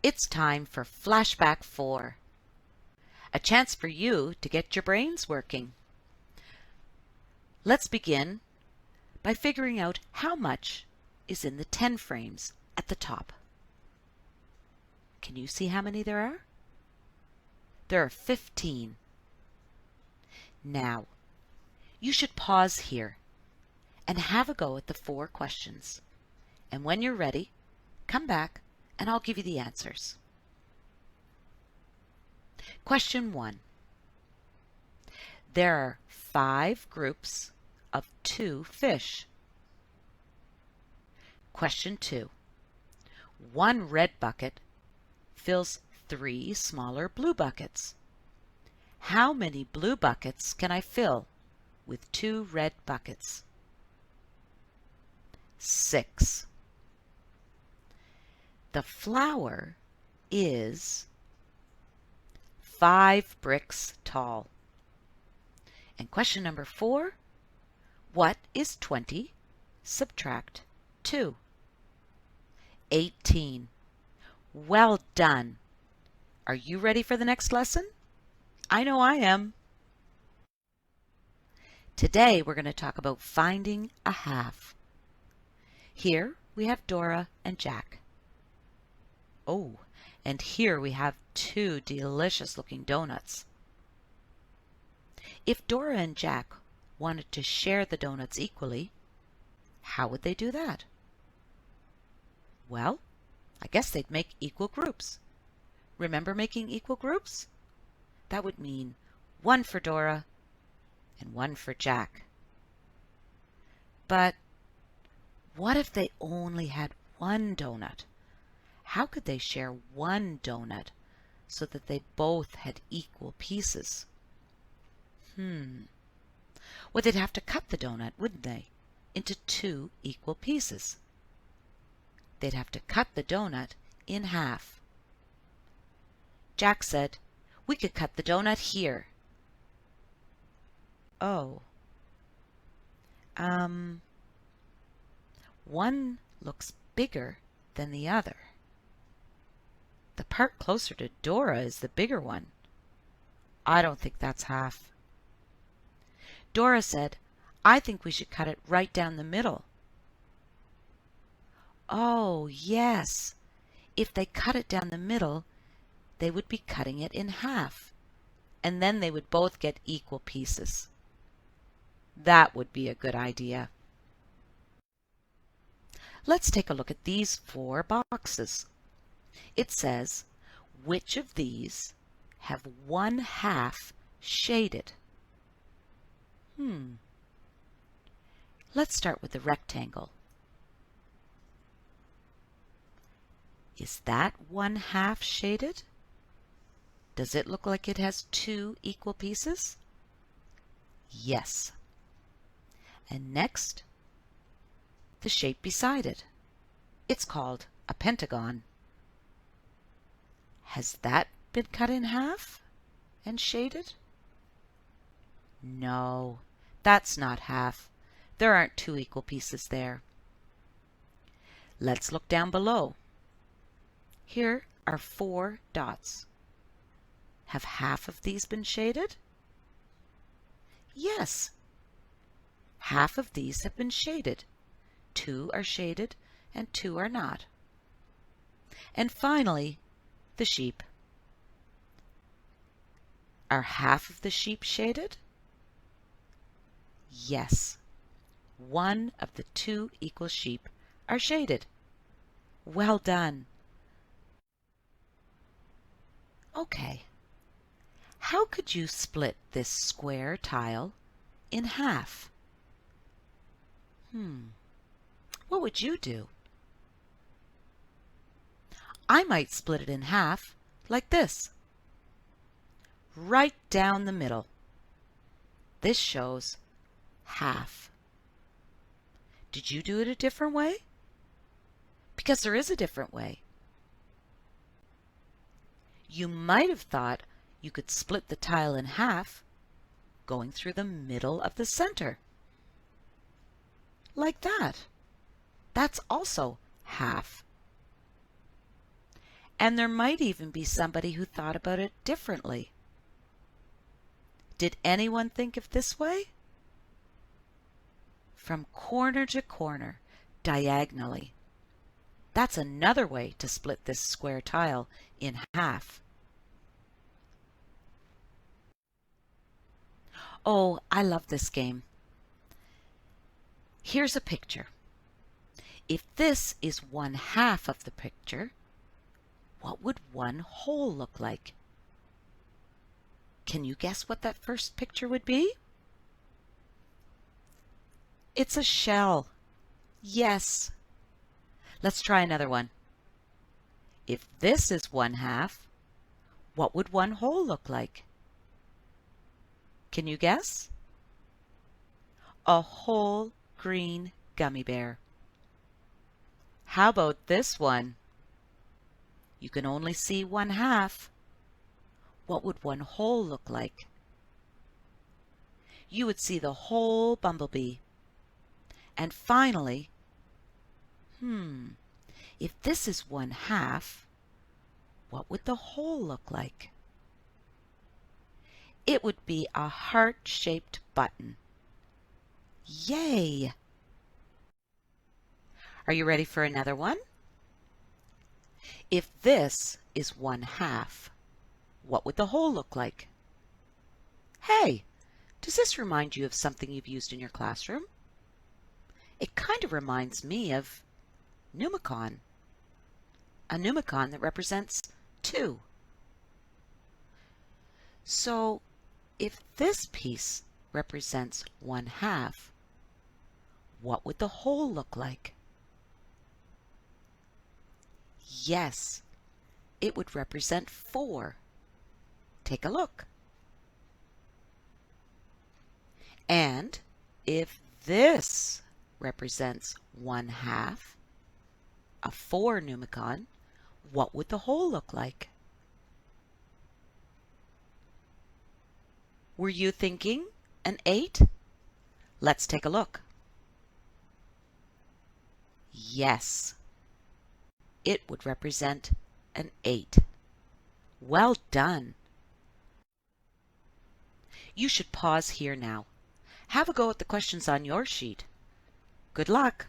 It's time for Flashback 4, a chance for you to get your brains working. Let's begin by figuring out how much is in the 10 frames at the top. Can you see how many there are? There are 15. Now, you should pause here and have a go at the 4 questions. And when you're ready, come back and I'll give you the answers. Question 1. There are 5 groups of 2 fish. Question 2. One red bucket fills 3 smaller blue buckets. How many blue buckets can I fill with 2 red buckets? 6. The flower is 5 bricks tall. And question number 4, what is 20 subtract 2? 18. Well done. Are you ready for the next lesson? I know I am. Today we're going to talk about finding a half. Here we have Dora and Jack. Oh, and here we have 2 delicious looking donuts. If Dora and Jack wanted to share the donuts equally, how would they do that? Well, I guess they'd make equal groups. Remember making equal groups? That would mean 1 for Dora and 1 for Jack. But what if they only had 1 donut? How could they share 1 donut so that they both had equal pieces? Well, they'd have to cut the donut, wouldn't they, into 2 equal pieces. They'd have to cut the donut in half. Jack said, "We could cut the donut here." Oh. One looks bigger than the other. The part closer to Dora is the bigger one. I don't think that's half. Dora said, "I think we should cut it right down the middle." Oh, yes. If they cut it down the middle, they would be cutting it in half, and then they would both get equal pieces. That would be a good idea. Let's take a look at these 4 boxes. It says, which of these have 1/2 shaded? Let's start with the rectangle. Is that 1/2 shaded? Does it look like it has 2 equal pieces? Yes. And next, the shape beside it. It's called a pentagon. Has that been cut in half and shaded? No, that's not half. There aren't 2 equal pieces there. Let's look down below. Here are 4 dots. Have half of these been shaded? Yes. Half of these have been shaded. 2 are shaded and 2 are not. And finally, the sheep. Are half of the sheep shaded? Yes. 1 of the 2 equal sheep are shaded. Well done. Okay. How could you split this square tile in half? What would you do? I might split it in half like this. Right down the middle. This shows half. Did you do it a different way? Because there is a different way. You might have thought you could split the tile in half going through the middle of the center. Like that. That's also half. And there might even be somebody who thought about it differently. Did anyone think of this way? From corner to corner, diagonally. That's another way to split this square tile in half. Oh, I love this game. Here's a picture. If this is 1/2 of the picture, what would one whole look like? Can you guess what that first picture would be? It's a shell. Yes. Let's try another one. If this is 1/2, what would one whole look like? Can you guess? A whole green gummy bear. How about this one? You can only see 1/2. What would one whole look like? You would see the whole bumblebee. And finally, if this is 1/2, what would the whole look like? It would be a heart-shaped button. Yay! Are you ready for another one? If this is 1/2, what would the whole look like? Hey, does this remind you of something you've used in your classroom? It kind of reminds me of Numicon. A Numicon that represents 2. So if this piece represents 1/2, what would the whole look like? Yes, it would represent 4. Take a look. And if this represents 1/2, a 4 Numicon, what would the whole look like? Were you thinking an 8? Let's take a look. Yes, it would represent an 8. Well done. You should pause here now. Have a go at the questions on your sheet. Good luck.